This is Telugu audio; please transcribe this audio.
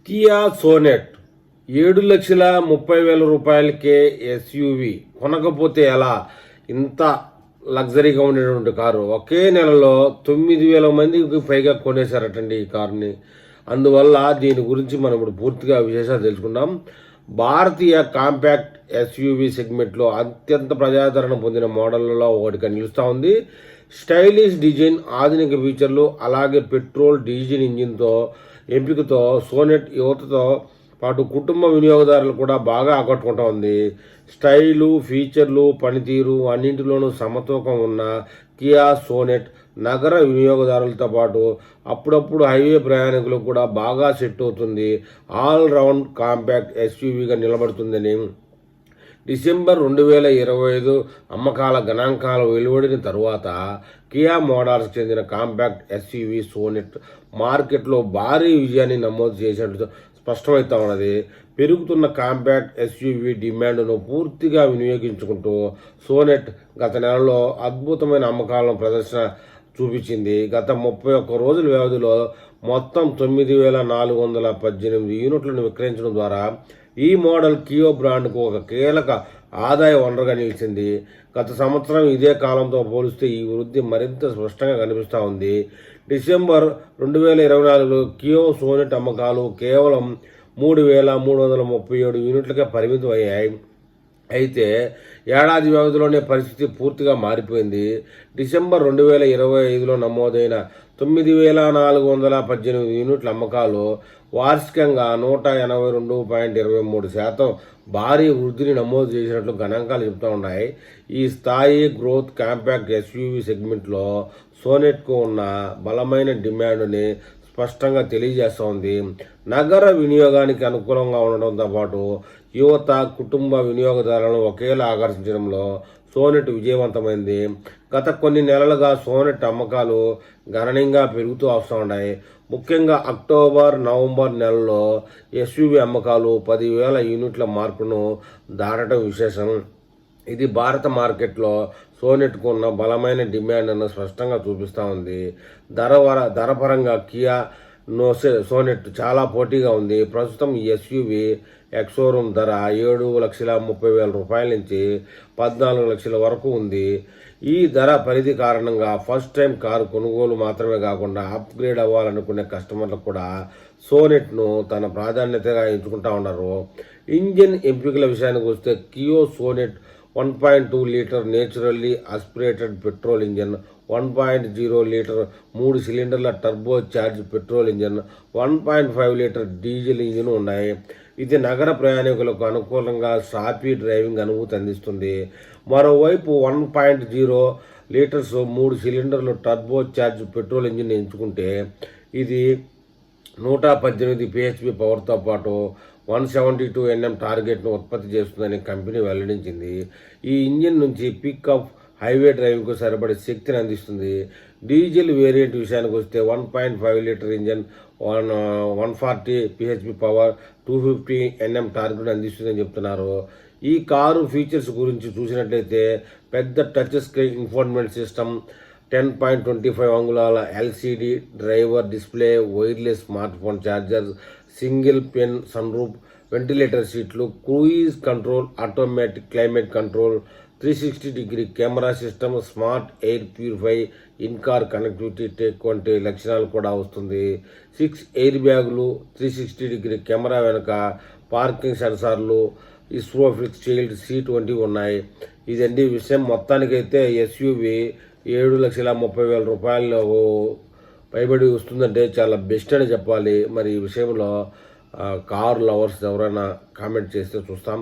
కియా సోనెట్ 7,30,000 రూపాయలకే ఎస్యూవి కొనకపోతే ఎలా? ఇంత లగ్జరీగా ఉండేటువంటి కారు ఒకే నెలలో 9,000 మందికి పైగా కొనేశారటండి ఈ కారుని. అందువల్ల దీని గురించి మనం ఇప్పుడు పూర్తిగా విశేషాలు తెలుసుకుందాం. భారతీయ కాంపాక్ట్ ఎస్యూవి సెగ్మెంట్లో అత్యంత ప్రజాదరణ పొందిన మోడళ్లలో ఒకటిగా నిలుస్తూ ఉంది. స్టైలిష్ డిజైన్, ఆధునిక ఫీచర్లు, అలాగే పెట్రోల్, డీజిల్ ఇంజిన్తో ఎంపికతో సోనెట్ యువతతో పాటు కుటుంబ వినియోగదారులు కూడా బాగా ఆకట్టుకుంటూ ఉంది. స్టైలు, ఫీచర్లు, పనితీరు అన్నింటిలోనూ సమతూకం ఉన్న కియా సోనెట్ నగర వినియోగదారులతో పాటు అప్పుడప్పుడు హైవే ప్రయాణికులకు కూడా బాగా సెట్ అవుతుంది. ఆల్ రౌండ్ కాంపాక్ట్ ఎస్యూవీగా నిలబడుతుందని డిసెంబర్ 2025 అమ్మకాల గణాంకాలు వెలువడిన తరువాత కియా మోటార్స్కి చెందిన కాంపాక్ట్ ఎస్యూవీ సోనెట్ మార్కెట్లో భారీ విజయాన్ని నమోదు చేసినట్టు స్పష్టమవుతా ఉన్నది. పెరుగుతున్న కాంపాక్ట్ ఎస్యూవీ డిమాండ్ను పూర్తిగా వినియోగించుకుంటూ సోనెట్ గత నెలలో అద్భుతమైన అమ్మకాలను ప్రదర్శన చూపించింది. గత 31 రోజుల వ్యవధిలో మొత్తం 9,418 యూనిట్లను విక్రయించడం ద్వారా ఈ మోడల్ కియా బ్రాండ్కు ఒక కీలక ఆదాయ వనరుగా నిలిచింది. గత సంవత్సరం ఇదే కాలంతో పోలిస్తే ఈ వృద్ధి మరింత స్పష్టంగా కనిపిస్తూ ఉంది. డిసెంబర్ 2024లో కియా సోనెట్ అమ్మకాలు కేవలం 3,337 యూనిట్లకే పరిమితం అయ్యాయి. అయితే ఏడాది వ్యవధిలోనే పరిస్థితి పూర్తిగా మారిపోయింది. డిసెంబర్ 2025లో నమోదైన 9,418 యూనిట్ల అమ్మకాలు వార్షికంగా 182.23% భారీ వృద్ధిని నమోదు చేసినట్లు గణాంకాలు చెబుతూ ఉన్నాయి. ఈ స్థాయి గ్రోత్ కాంపాక్ట్ ఎస్యూవీ సెగ్మెంట్లో సోనెట్కు ఉన్న బలమైన డిమాండ్ని స్పష్టంగా తెలియజేస్తోంది. నగర వినియోగానికి అనుకూలంగా ఉండడంతో పాటు యువత, కుటుంబ వినియోగదారులను ఒకేలా ఆకర్షించడంలో సోనెట్ విజయవంతమైంది. గత కొన్ని నెలలుగా సోనెట్ అమ్మకాలు గణనీయంగా పెరుగుతూ వస్తూ ఉన్నాయి. ముఖ్యంగా అక్టోబర్, నవంబర్ నెలలో ఎస్యూవీ అమ్మకాలు 10,000 యూనిట్ల మార్కును దాటడం విశేషం. ఇది భారత మార్కెట్లో సోనెట్కు ఉన్న బలమైన డిమాండ్ను స్పష్టంగా చూపిస్తూ ఉంది. ధరపరంగా కియా సోనెట్ చాలా పోటీగా ఉంది. ప్రస్తుతం ఈ ఎస్యూవీ ఎక్స్-షోరూమ్ ధర 7,30,000 రూపాయల నుంచి 14 లక్షల వరకు ఉంది. ఈ ధర పరిధి కారణంగా ఫస్ట్ టైం కారు కొనుగోలు మాత్రమే కాకుండా అప్గ్రేడ్ అవ్వాలనుకునే కస్టమర్లకు కూడా సోనెట్ను తన ప్రాధాన్యతగా ఎంచుకుంటా ఉన్నారు. ఇంజిన్ ఎంపికల విషయానికి వస్తే Kia Sonet 1.2 litre naturally aspirated petrol engine, 1.0 litre 3 సిలిండర్ల turbo charge petrol engine, 1.5 litre diesel engine ఉన్నాయి. ఇది నగర ప్రయాణికులకు అనుకూలంగా సాఫీ డ్రైవింగ్ అనుభూతి అందిస్తుంది. మరోవైపు 1.0 లీటర్స్ 3 సిలిండర్లు టర్బో చార్జ్ పెట్రోల్ ఇంజిన్ ఎంచుకుంటే ఇది 118 PHP పవర్తో పాటు 172 Nm టార్గెట్ను ఉత్పత్తి చేస్తుందని కంపెనీ వెల్లడించింది. ఈ ఇంజిన్ నుంచి పికప్ హైవే డ్రైవింగ్కు సరిపడే శక్తిని అందిస్తుంది. డీజిల్ వేరియంట్ విషయానికి వస్తే 1.5 litre engine 140 PHP power 250 Nm target అందిస్తుందని చెప్తున్నారు. ఈ కారు ఫీచర్స్ గురించి చూసినట్లయితే పెద్ద టచ్ స్క్రీన్ ఇన్ఫోటైన్మెంట్ సిస్టమ్, 10.25 అంగుళాల LCD driver display, wireless smart phone charger, single pen sunroof, ventilator సీట్లు, cruise control, automatic climate control, 360-degree camera system, smart air purify, in car connectivity tech వంటి లక్షణాలు కూడా వస్తుంది. 6 ఎయిర్ బ్యాగులు, 360-degree కెమెరా వెనుక పార్కింగ్ సెన్సార్లు, ఇస్రోఫిక్స్ చైల్డ్ సీట్ వంటివి ఉన్నాయి. ఇదండి విషయం. మొత్తానికైతే ఎస్యూవీ 7,30,000 రూపాయలు పైబడి వస్తుందంటే చాలా బెస్ట్ అని చెప్పాలి. మరి ఈ విషయంలో కార్ లవర్స్ ఎవరైనా కామెంట్ చేస్తే చూస్తాం.